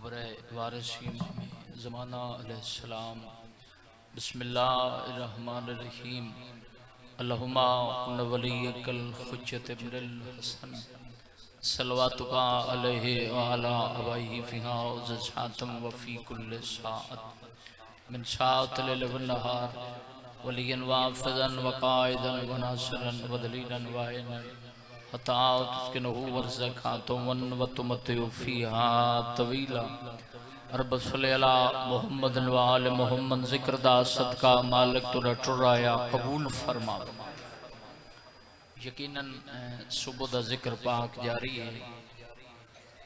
कब्र वारिसी में ज़माना अलैहिस्सलाम। बिस्मिल्लाहिर्रहमानिर्रहीम। अल्लाहुम्मा कुन वलियकल हुज्जत इब्नुल हसन सल्लवातुका अलैहि व अला अबैहि फ़िहा ज़ातम व फ़ी कुल्लि साअत मिन साअतिल लैल वन नहार वलियन व हाफ़िज़न व क़ाइदन व नासिरन व दलीलन व ऐनन हत्ता तुस्किनहु वर्ज़क़ातुम व तुमत्तिउ फ़ीहा तवीला। रब सल्लि अला मुहम्मद व आले मुहम्मद। ज़िक्र दा सदका मालिक तुरा टुराया कबूल फरमा। यकीनन सुबह दा जिक्र पाक जारी है।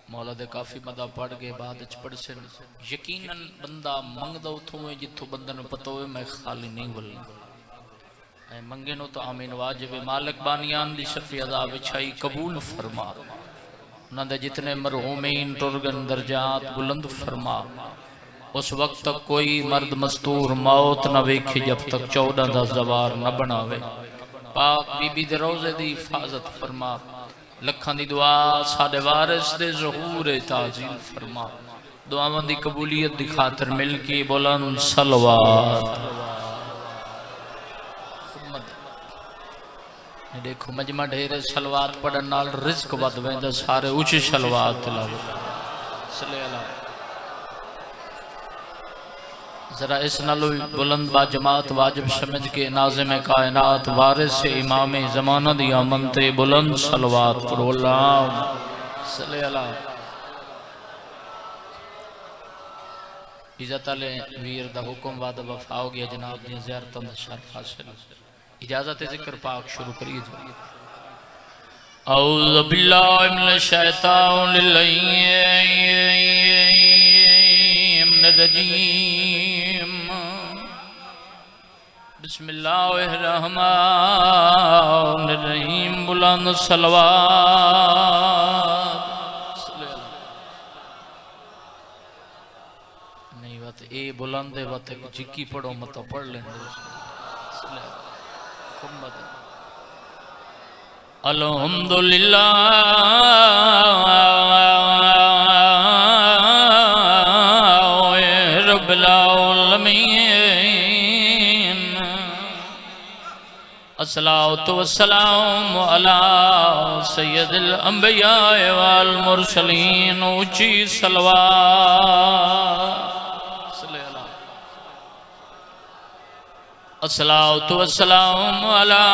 मौला दे काफ़ी मदा पढ़ गए बाद पढ़ से यकीनन बंदा मंगदा उथों है जिथों बंदे नूं पता होवे मैं खाली नहीं बोलना मंगे नो तो आमीन वाजिब। मालिक बानियान दी शफ़ी अदा विछाई कबूल फरमा। उन्हां दे जितने मरहूमीन टुरगन दर्जात बुलंद फरमा। उस वक्त तक कोई मर्द मस्तूर मौत न वेखे जब तक 14 दा ज़वार न बनावे। पाक बीबी दे रोज़े दी हिफाजत फरमा। लखां दी दुआ साडे वारिस दे ज़हूर ताज़ील फरमा। दुआवां दी कबूलियत दी खातिर मिल के बुलंद सलवात। देखो मजमा ढेर सलवात पढ़न नाल रिज़्क वध वेंदा। सारे ऊंची सलवात लाओ। जरा इस नालो बुलंद बा जमात वाजिब समझ के नाज़िम कायनात वारिस इमाम ज़माना दी आमन ते बुलंद सलवात पढ़ो। अल्लाहुम्मा सल्लि अला। इज़्ज़त वाले वीर दा हुक्म वाद वफा हो गया। जनाब दी ज़ियारतों दा शर्फ हासिल। इजाज़त जिक्र पाक शुरू करिए। औज़ु बिल्लाहि मिनश शैतानिर रजीम। बिस्मिल्लाहिर्रहमानिर्रहीम। बुलंद सलवात। नहीं बात ए बुलंद है बात जिक्की पढ़ो मत पढ़ लेंगे। अल्हम्दुलिल्लाह रब्बिल आलमीन। अस्सलातु वस्सलामु अला सय्यदिल अंबिया वल मुरसलीन। ऊंची सलवात। अस्सलातु वस्सलामु अला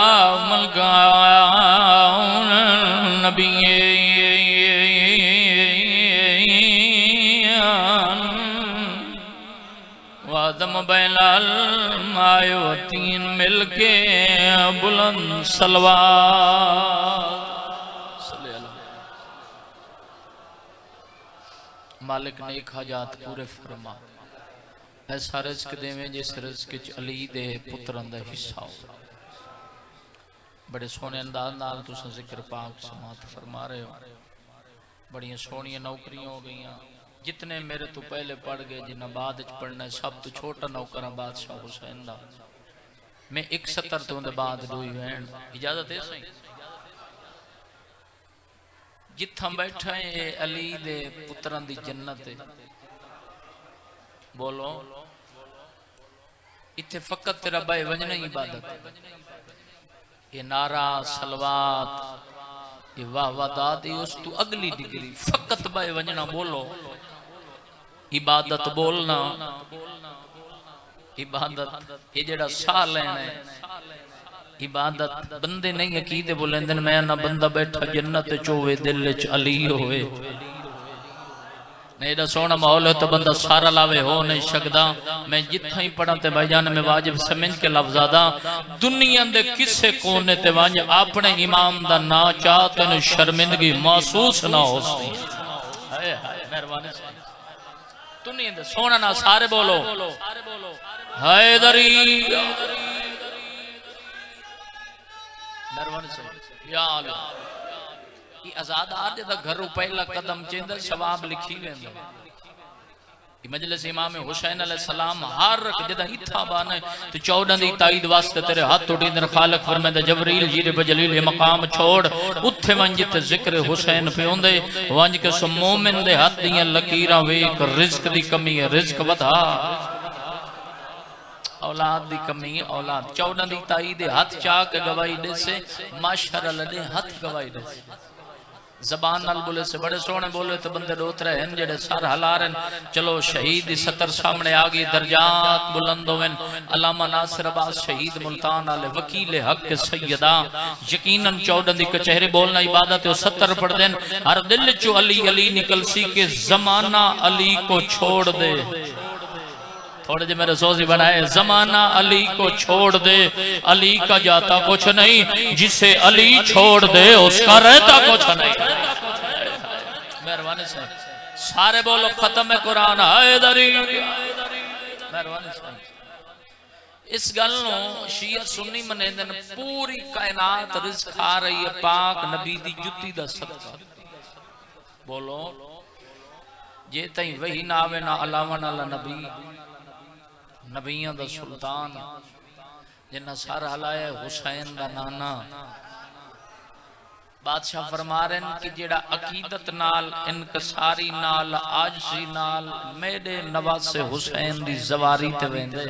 मन कान नबिय्यन वादम बैलाल मायो तीन मिलके बुलंद सलवात। मालिक नेक हाजात पूरे फरमा। ऐसा रिज़्क देवें जिस रिज़्क च अली दे पुत्रां दा हिस्सा हो। बड़े सोहने अंदाज नाल तुसीं जिक्र पाक समात फरमा रहे हो। बड़ियां सोहनियां नौकरियां हो गई। जितने मेरे तो पहले पढ़ गए जिन्हें बाद पढ़ना सब तो छोटा नौकर बादशाह हुसैन दा। मैं 71 तो बाद दुई वैन इजाजत है सही। जिथा बैठा है अली दे पुत्रां दी जन्नत है। बोलो इत्थे फकत तेरा बाय वजना इबादत। ये नारा सलवात ये वाह वादात उस तू अगली डिग्री फकत बाय वजना बोलो। इबादत बोलना इबादत ये जेड़ा साह लेना है इबादत बंदे नहीं अकीदे बोलेंदे मैं ना बंदा बैठा जन्नत चोवे दिल च अली होवे। नहीं एडा सोहना माहौल है तो बंदा सारा लावे हो नहीं सकता। मैं जिथा ही पढ़ा ते भाईजान में वाजिब समझ के लफ्ज़ादा दुनिया दे किसे कोने ते वंज अपने इमाम दा ना चाह तेन शर्मिंदगी महसूस ना हो सी। हाय हाय मेहरबानी दुनिया दे सोहना ना सारे बोलो हैदरी मेहरबानी या अल्लाह। आजादार जदा घर पहला कदम चेंदा सवाब लिखी वेंदा। मजलिस इमाम हुसैन अलैहिस्सलाम हर जदा इथा बाने तो 14 दी ताईद वास्ते तेरे हाथ टूटी दर खालक फरमांदा जबरील जी रे जलील मकाम छोड़ उथे वंज ते जिक्र हुसैन पियोंदे वंज के सो मोमिन दे हाथ दियां लकीरां वेख रिज़्क दी कमी है रिज़्क वधा औलाद दी कमी औलाद 14 दी ताईद हाथ चा के गवाही दे से माशर लदे हाथ गवाही दे जबान नाल बोले से बड़े सोने बोले तो बंदे दोतरे हैं जेड़े सर हला रहे चलो शहीद दी 70 सामने आ गई दर्जात बुलंद होवन अल्लामा नासिर अब्बास शहीद मुल्तान वाले वकील हक के सैयदा यकीनन 14 दी कचहरी बोलना इबादत है 70 पढ़ देन हर दिल चो अली अली निकल सी के जमाना अली को छोड़ दे थोड़े जे मेरे सोजी बनाए जमाना अली को छोड़ दे अली का जाता कुछ नहीं जिसे अली छोड़ दे उसका रहता कुछ नहीं मेहरबानी से सारे बोलो खत्म है कुरान हैदरी मेहरबानी से इस गल नो शिया सुन्नी मनेंदे ने पूरी कायनात रिज़्क खा रही है पाक नबी दी जुत्ती दा सदका बोलो जे तई वही ना आवे ना अलावा ना नबी नबियां दा सुल्तान जिन्ना सर हलाया हुसैन दा नाना बादशाह फरमा रहे कि जेड़ा अकीदत नाल इनकसारी नाल आजिज़ी नाल मेरे नवासे हुसैन दी ज़वारी ते वेंदे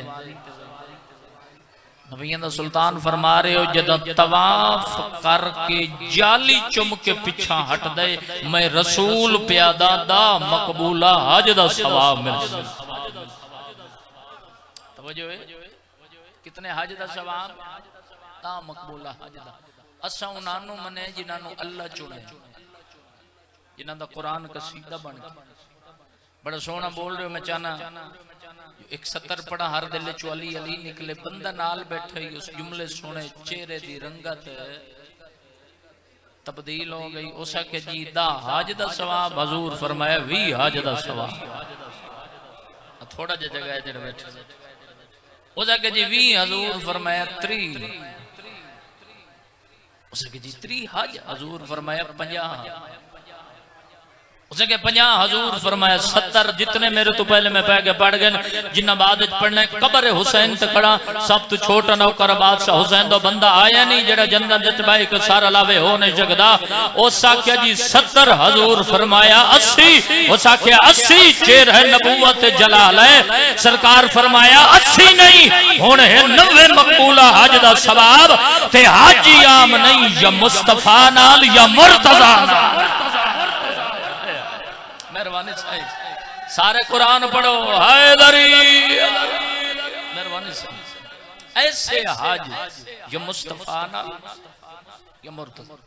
नबियां दा सुल्तान फरमा रहे हो जद तवाफ करके जाली चुम के पीछा हट दे मैं रसूल प्यादा दा मकबूला हज दा सवाब मिल कितने हज दा सवाब ता मकबूला हज दा असा उन्हां मने जिन्हां नु अल्लाह चुने जिन्हां दा कुरान कसीदा बन बड़ा सोहना बोल रहे हो मैं चाहना 170 पढ़ा हर दिल चो अली अली निकले बंदा नाल बैठे उस जुमले सुने चेहरे दी रंगत तब्दील हो गई उस के जी दा हज दा सवाब हजूर फरमाया 20 हज दा सवाब थोड़ा जा जगह जड़ बैठे उसके जी 20 हजूर फरमाया 3 उसके जी 3 हज हजूर फरमाया 50 उसके 50 हजूर फरमाया 70 जितने मेरे तो पहले मैं पह के पढ़ गए जिन्ना बाद पढ़ने कब्र हुसैन ते खड़ा सब तो छोटा नौकर बादशाह हुसैन दा बंदा आया नहीं जेड़ा जन्नत विच बाई के सारा लावे हो नहीं सकदा उस आख्या जी 70 हजूर फरमाया 80 उस आख्या 80 चेर है नबूवत जलाल है सरकार फरमाया 80 नहीं हुन है 90 मकबूला हज दा सवाब ते हाजी आम नहीं या मुस्तफा नाल या मुर्तजा नाल मेहरबानी से सारे कुरान पढ़ो हैदरी मेहरबानी से ऐसे हज ये मुस्तफा ना ये मुर्तज़ा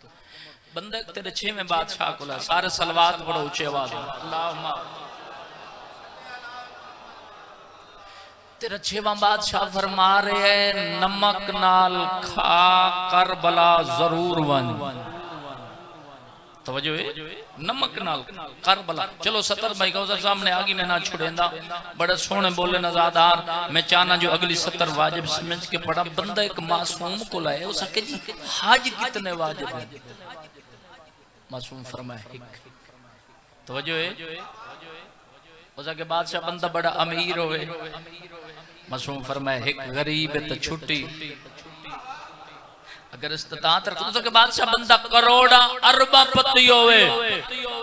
बंदे तेरे 6वें बादशाह को ला सारे सलवात पढ़ो ऊंची आवाज में अल्लाहुम्मा तेरा 6वां बादशाह फरमा रहे हैं नमक नाल खा करबला जरूर वन तवज्जो है नमक नाल करबला चलो 70 भाई का सामने आगे ने ना छुड़ेंदा बड़े सोहने बोले नजादार मैं चाहना जो अगली 70 वाजिब समझ के पढ़ा बंदा एक मासूम को लाए उस के जी हज कितने वाजिब है मासूम फरमाया तवज्जो है उसके बादशाह बंदा बड़ा अमीर होवे मासूम फरमाया एक गरीब है तो छुट्टी अगर इस्तात रख तो के बादशाह बंदा करोड़ा अरबा पति होवे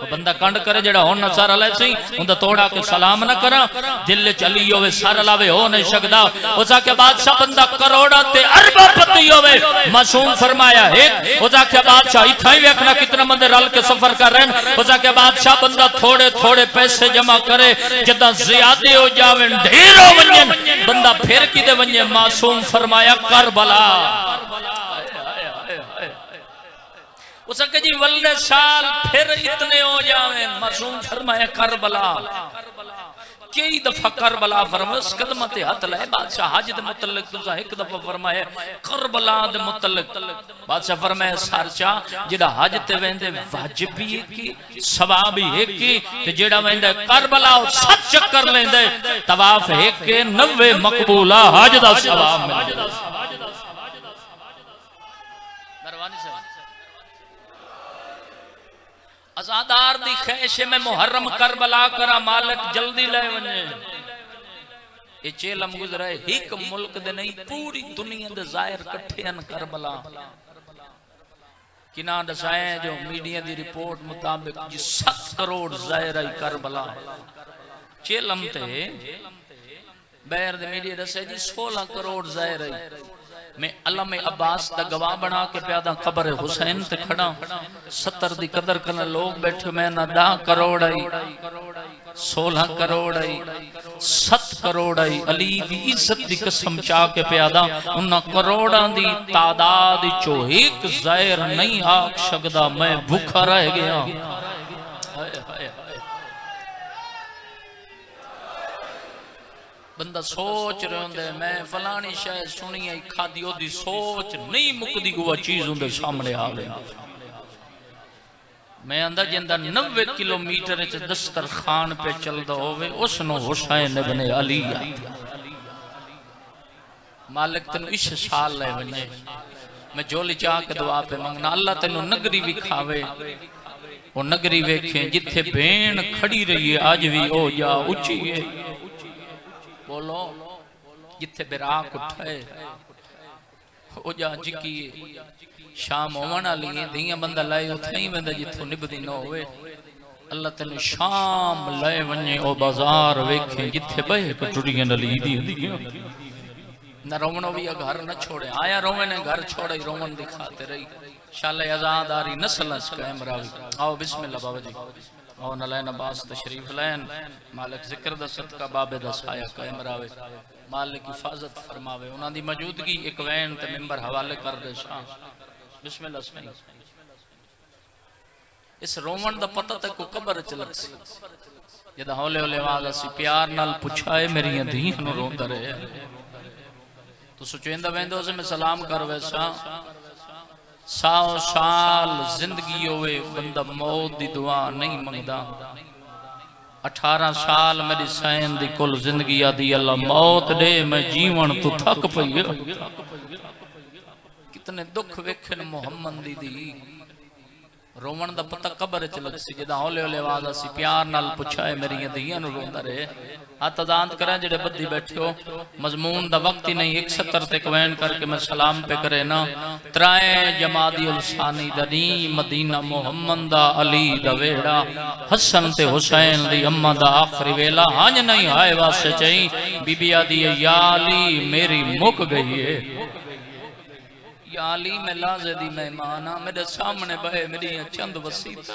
तो बंदा कंड करे जेड़ा होन न सारा ले सही उंदा तोड़ा के सलाम न करा दिल चली होवे सारा लावे हो नहीं सकदा उसा के बादशाह बंदा करोड़ा ते अरबा पति होवे मासूम फरमाया एक उसा के बादशाह इथा ही देखना कितना बंदे रल के सफर कर रहे हैं उसा के बादशाह बंदा थोड़े थोड़े पैसे जमा करे जदा ज्यादा हो जावे ढेर हो वंजन बंदा फिर किदे वंजे मासूम फरमाया करबला उसके जी वल्ले साल फिर इतने हो जावे मासूम फरमाया करबला कई दफा करबला फरमाया उस कदम ते हाथ लाए बादशाह हज दे मुतल्लिक तुसा एक दफा फरमाया करबला दे मुतल्लिक बादशाह फरमाया सरचा जेड़ा हज ते वेंदे वाजिब भी है कि सवाब भी है कि ते जेड़ा वेंदे करबला 7 चक्कर लेंदे तवाफ है कि 90 मकबूला हज दा सवाब मिलदा अजादार दी ख़ैश में मुहर्रम करबला करा मालिक जल्दी ले वने ये चेलम गुजरे एक मुल्क दे नहीं पूरी दुनिया दे ज़ाहिर कट्ठे अन करबला किना दसाए जो मीडिया दी रिपोर्ट मुताबिक जी 7 करोड़ ज़ाहिर आई करबला चेलम ते बैर दे मीडिया दसे जी 16 करोड़ ज़ाहिर आई मैं अलम अब्बास दा गवाह बना के प्यादा खबर हुसैन ते खड़ा 70 दी कदर करने लोग बैठे मैं ना 10 करोड़ आई 16 करोड़ आई 7 करोड़ आई अली दी इज्जत दी कसम चा के प्यादा उन करोड़ां दी तादाद चो एक ज़ाहिर नहीं आख सकदा मैं भूखा रह गया। हाय हाय बंदा सोच रहे होंगे मैं फलानी शायद सुनी आई खादी ओदी सोच नहीं मुकदी वो चीज उनके सामने आ रही मैं अंदा जिंदा 90 किलोमीटर दस्तरखान पे चलदा होवे उसनो हुसैन इब्ने अली मालिक तेन इस साल ले वने मैं जोली चाह के दुआ पे मंगना अल्लाह तेन नगरी भी खावे वो नगरी वेखे जिथे भेण खड़ी रही है आज भी ओ जा ऊंची है बोलो जिथे बिराक उठे ओ जा जिकी शाम होवन वाली है दियां बंदा लाए उथे ही बंदा जिथों निभदी न होवे अल्लाह तेन शाम लाए वने ओ बाजार वेखे जिथे बहे कटुड़ियां नली दी न रोवणो भी घर न छोड़े आया रोवे ने घर छोड़े रोवन दिखाते रही शाले आजादारी नस्ल कायम रावी। आओ बिस्मिल्लाह बाबा जी आओ नलैन अब्बास तशरीफ लैन मालिक जिक्र दा सदका बाबे दा साया कायम रावे मालिक हिफाजत फरमावे उन्हां दी मौजूदगी एक वैन ते मिंबर हवाले कर दे शाह बिस्मिल्लाह सही इस रोवन दा पता ते को कब्र च लग सी जद हौले हौले आवाज असी प्यार नाल पुछाए मेरी धीन नु रोंदा रहे तो सोचेंदा वेंदो से मैं सलाम कर वैसा 100 साल जिंदगी होवे बंदा मौत दी दुआ नहीं मंगदा 18 साल मेरी सैन दी कुल जिंदगी आदि अल्लाह मौत दे मैं जीवन तो थक पई कितने दुख वेखन मोहम्मद दी रोवन दा पता कब्र च लग सी जदा हौले हौले आवाज आसी प्यार नाल पुछाए मेरी धीयां नु रोंदा रहे हाथ अजान करा जेड़े बद्दी बैठे हो मजमून दा वक्त ही नहीं 71 ते कवैन करके मैं सलाम पे करे ना त्राए जमादी उल सानी दनी मदीना मोहम्मद दा अली दा वेड़ा हसन ते हुसैन दी अम्मा दा आखिरी वेला हंज नहीं आए वास्ते चई बीबी आदी या अली मेरी मुक गई है या अली मैं लाजे दी मेहमान हां मेरे सामने बहे मेरी चंद वसीयत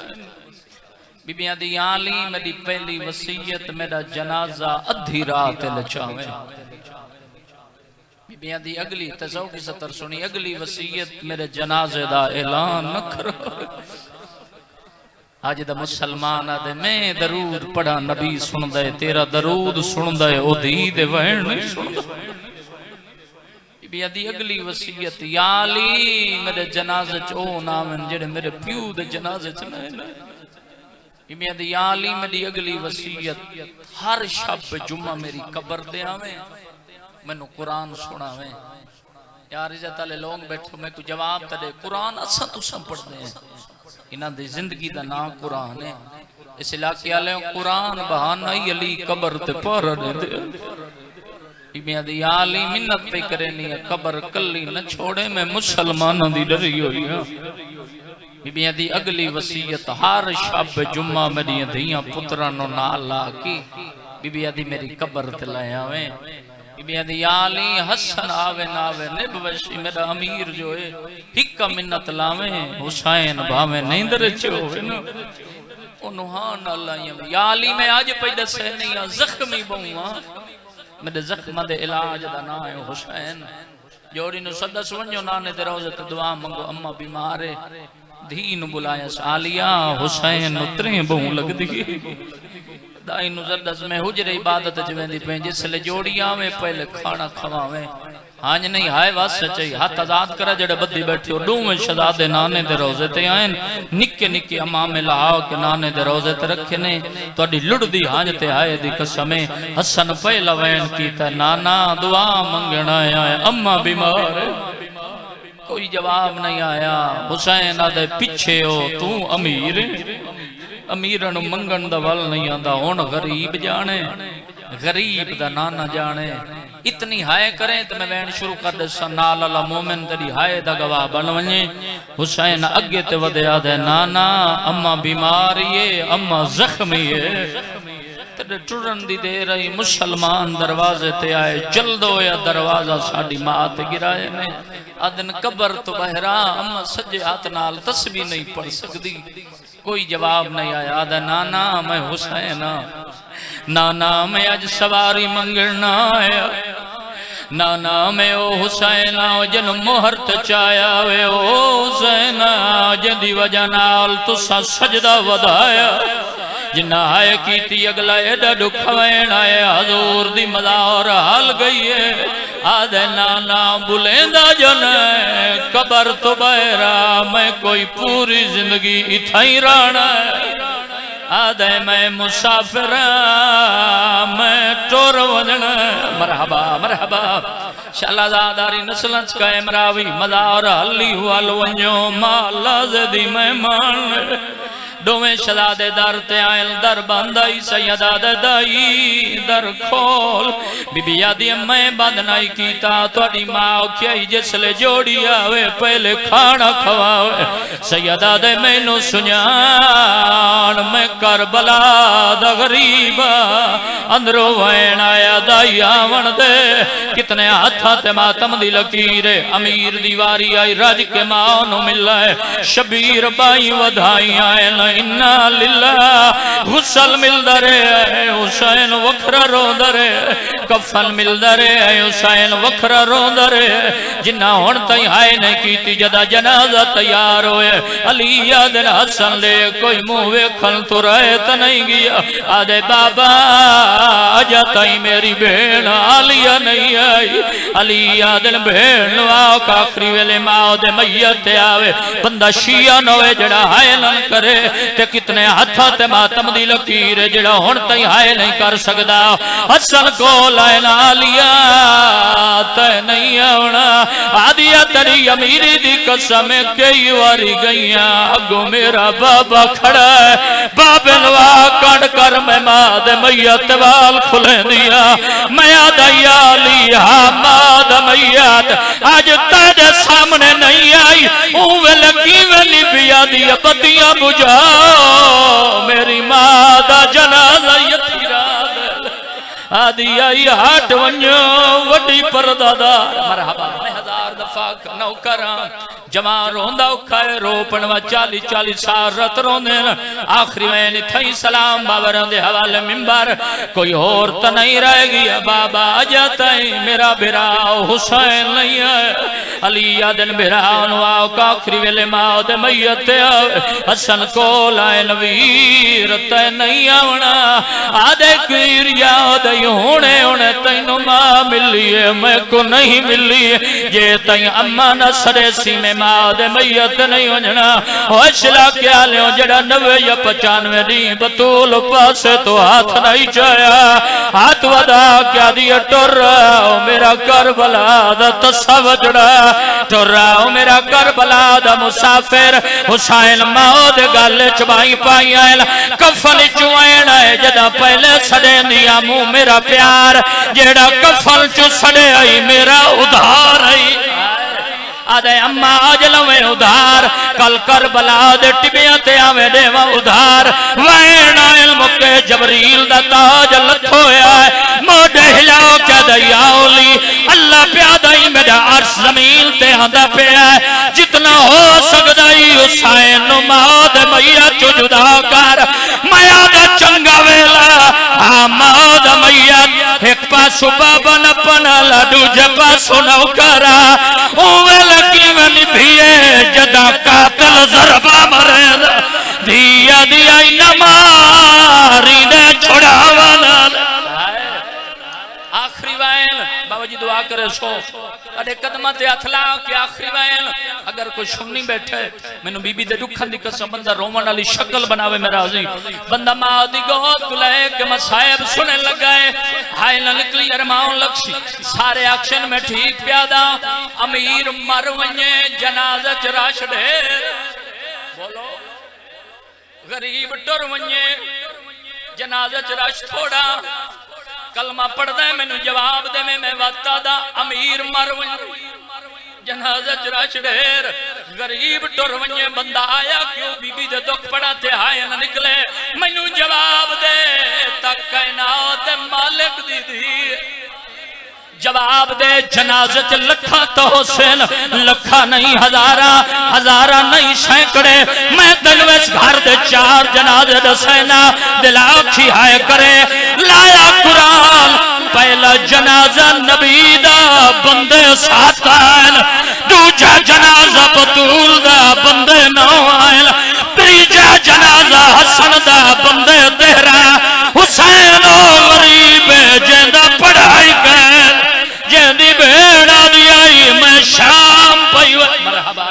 बीबियां दी या अली मेरी पहली वसीयत मेरा जनाजा अधी रात लचावे बीबियां दी अगली तज़ौ की सतर सुनी अगली वसीयत मेरे जनाजे दा ऐलान न करो आज दा मुसलमान आदे मैं दरूद पढ़ा नबी सुनदा है तेरा दरूद सुनदा है ओ दी दे वहण नहीं सुनदा दी अगली वसीयत या अली मेरे जनाजे च ओ नावन जेड़े मेरे प्यू दे जनाजे च ना बीबियां दी या अली मेरी अगली वसीयत हर शब जुम्मा मेरी कब्र दे आवे मैनू कुरान सुनावे यार इज्जत वाले लोग बैठो मैं को जवाब ते दे कुरान असा तुसा पढ़दे हैं इन्हां दी जिंदगी दा नाम कुरान है इस इलाके वाले कुरान बहाना ही अली कब्र ते पढ़ दे बीबियां दी या अली मिन्नत पे करनी है कब्र कल्ली न छोड़े मैं मुसलमानां दी डरी होई हां बीबियां दी अगली वसीयत हर शब जुम्मा मेरी धीयां पुत्रां नु नाल ला के बीबियां दी मेरी कब्र ते ले आवे बीबियां दी या अली हसन आवे ना आवे निभवशी मेरा अमीर जो है हिक मिन्नत लावे हुसैन भावे नींदर च होवे ना ओनु हां नाल या अली मैं आज पई दसे नहीं जख्मी बहुआ मेरे जख्म दे इलाज दा नाम है हुसैन जोड़ी नु सदस वणो नाने ते रोज़ ते दुआ मंगो अम्मा बीमार है धी नु बुलाया सालिया हुसैन उतरे बहु लगदी दाई नु सदस में हुजरे इबादत च वेंदी पे जिसले जोड़ी आवे पहले खाना खवावे हां नहीं हाय वास सच्चाई हाथ आजाद करा जेड़े बद्दी बैठे डूवे शहजादे नाने दे रोज़े ते आएन निक्के निक्के अमामे लाओ के नाने दे रोज़े ते रखे ने तोडी लुड़दी हांज ते आए दी कसम हसन पहला वैन कीता नाना दुआ मंगना आया अम्मा बीमार कोई जवाब नहीं आया हुसैन आदे पीछे हो तू अमीर अमीर मंगन दा वल नहीं आंदा हुण गरीब जाने गरीब दा नाना जाने इतनी हाय करें तो मैं वैन शुरू कर दे नाल अला मोमिन तेरी हाय दा गवाह बन वने हुसैन अगे ते वदया दे नाना अम्मा बीमार है अम्मा जख्मी है तेरे टुरन दी दे रही मुसलमान दरवाजे ते आए जल्द होया दरवाजा साडी मां ते गिराए ने अदन कब्र तो बहरा अम्मा सज्जे हाथ नाल तस्बीह नहीं पढ़ सकदी कोई जवाब नहीं आया आदा नाना मैं हुसैन नाना मैं आज सवारी मंगना आया नाना मैं ओ हुसैन जन मोहर ते चाया वे ओ हुसैन जदी वजह नाल तुसा सजदा वधाया जिन्ना हाय कीती अगला एडा दुख वैन आया हजूर दी मदार हाल गई है आदे नाना बुलेंदा जन कबर तो बहरा मैं कोई पूरी जिंदगी इथा ही रहना आदे मैं मुसाफिर मैं टोर वजन मरहबा मरहबा शालादारी नस्ल कायम रावी मदार हली वाल वञो माला दी मेहमान दोवें शहजादे दर ते आयल दर बंद आई सैयदा दाई दर खोल बीबी आदि मैं बंद नहीं कीता तोड़ी मां औखी जिसले जोड़ी आवे पहले खाना खवावे सैयदा दे मैनू सुजान मैं करबला दा गरीब अंदरों वैन आया दाई आवन दे कितने हाथा ते मातम दी लकीर अमीर दी वारी आई रज के मां नू मिला शबीर बाई वधाई आए इन्ना लिल्ला गुसल मिलदा रहे हुसैन वखरा रोंदा रहे कफन मिलदा रहे हुसैन वखरा रोंदा रहे जिन्ना हुण ताईं हाय नहीं कीती जदा जनाजा तैयार होए अली यादन हसन ले कोई मुंह वेखन तो रहे त नहीं गया आदे बाबा अजा ताईं मेरी भेण आलिया नहीं आई अली यादन भेण वाक आखिरी वेले मां दे मैयत ते आवे बंदा शिया न होए जड़ा हाय न करे ते कितने हाथा ते मातम दी लकीर जेड़ा हुण ताईं हाय नहीं कर सकदा हसन को लायना लिया ते नहीं आउणा आदिया तेरी अमीरी दी कसम कई वारी गईयां अगो मेरा बाबा खड़ा है बाबे नवा कट कर मैं मां दे मैयत वाल खुले दिया मैं आदया लिया मां दा मैयत आज तेरे सामने नहीं आई उवे लगी वेली बिया दी बत्तियां बुझा मेरी मां दा जनाजा यतीरा आदि आई हट वञो वड्डी परदादार मरहबा मैं हजार दफा नौकर जमा रोंदा औखा है रोपण वा 40 साल रत रोंदे आखिरी वैन थई सलाम बाबर दे हवाले मिंबर कोई और त नहीं रह गया बाबा अजा ताईं मेरा बिरा हुसैन नहीं है अली यादन बिरा नु आखिरी वेले मां दे मैयत हसन को लाइन वीर ते नहीं आवना आदे कीर याद होने होने तैनू मां मिली है मैं को नहीं मिली जे तई अम्मा न सरे सी में मां दे मैयत नहीं वजना होशला क्या लियो जड़ा 90 या 95 दी बतूल पासे तो हाथ नहीं चाया हाथ वदा क्या दिया टुर मेरा करबला दा तस्सा वजड़ा टुर मेरा करबला दा मुसाफिर हुसैन मां दे गल च बाई पाई आयल कफन चुआना है जदा पहले सड़े दिया मुंह मेरा प्यार जेड़ा कफन चु सड़े आई मेरा उधार आई आदे अम्मा आज लवे उधार कल करबला दे टिबियां ते आवे देवा उधार वैन आयल मुके जबरील दा ताज लथोया मोडे हिलाओ के दयाली अल्लाह प्यादा ही मेरा अर्श जमीन ते आंदा पिया जितना हो सकदा ही हुसैन नु मौत मैया चो जुदा कर माया दा चंगा वेला आ मौत मैया एक पासो बाबा न पनाला दूजे पासो नौकरा ओवे लगी वनी भिए जदा कातिल जरबा मरे दिया दिया न मारी दे छुड़ावना आखिरी वैन बाबा जी दुआ करे सो अरे कदम ते हथ ला के आखिरी वैन अगर कोई सुननी बैठे मैनू बीबी दे दुखन दी कसम बंदा रोवन वाली शक्ल बनावे मेरा जी बंदा मां दी गोद ले के मसायब सुनने लगा है हाय न निकली अरमान लक्ष्य सारे एक्शन में ठीक प्यादा अमीर मर वने जनाजा च रश ढेर बोलो गरीब टुर वने जनाजे च रश थोड़ा कलमा पढ़दा है मैनू जवाब देवे मैं वाता दा अमीर मर वने जनाजे च रश ढेर गरीब टुर वने बंदा आया क्यों बीबी दे दुख पड़ा ते हाय न निकले मैनू जवाब दे तक कायनात मालिक दी दी जवाब दे जनाजे च लखा तो हुसैन लखा नहीं हजारा हजारा नहीं सैकड़े मैं दिल विच घर दे चार जनाजे दसैना दिल आखी हाय करे लाया कुरान पहला जनाजा नबी दा बंदे साथ आयल दूजा जनाजा बतूल दा बंदे नौ आयल तीजा जनाजा हसन दा बंदे तेरा हुसैन गरीब जिंदा पढ़ाई कर जिंदी भेड़ा दी आई मैं शाम पई मरहबा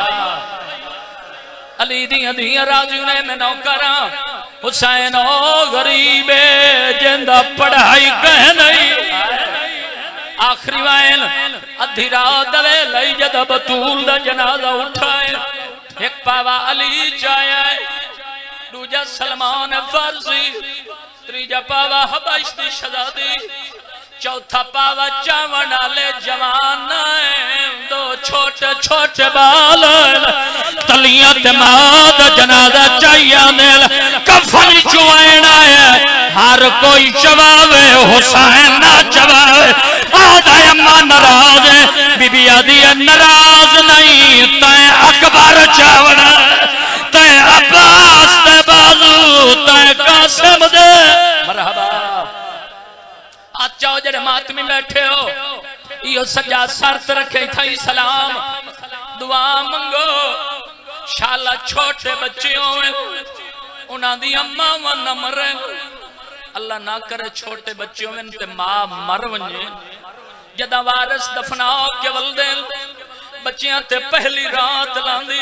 अली दियां दियां राजू ने मैं नौकरा हुसैन गरीब जिंदा पढ़ाई कह नहीं आखिरी वाइन अधी रात वे लई जद बतूल दा जनाजा उठाए एक पावा अली चाया दूजा सलमान फारसी तीजा पावा हबश दी शहजादी चौथा पावा चावण वाले जवान दो छोटे छोटे बाल तलियां ते माद जनाजा चाहिए ने कफन चुवाना है हर कोई चवावे हुसैन ना चवावे आदा अम्मा नाराज है बीबी आदि नाराज नहीं तै अकबर चावण तै अब्बास ते बाजू तै कासिम दे मरहबा जाओ जड़े मातमी बैठे हो यो सजा शर्त रखे थई सलाम दुआ मंगो शाला छोटे बच्चे होवे उन्हां दी अम्मा व न मरे अल्लाह ना करे छोटे बच्चे होवे ते मां मर वने जदा वारिस दफनाओ के वलदे बच्चियां ते पहली रात लांदी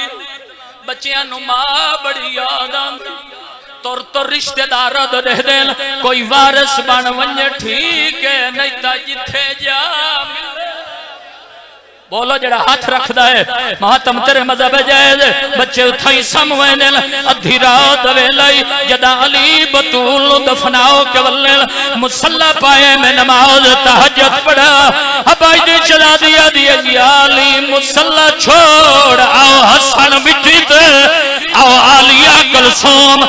बच्चियां नु मां बड़ी याद आंदी तुर तो रिश्तेदार दे देन कोई वारिस बन वने ठीक है नहीं ता जिथे जा बोलो जड़ा हाथ रखदा है मातम तेरे मजहब जायज बच्चे उठाई समवेन अधी रात वेलाई जदा अली बतूल दफनाओ के वल्ले मुसल्ला पाए में नमाज तहज्जुद पढ़ा हबाई दे चला दिया अली मुसल्ला छोड़ आओ हसन मिट्टी ते आओ आलिया कुलसूम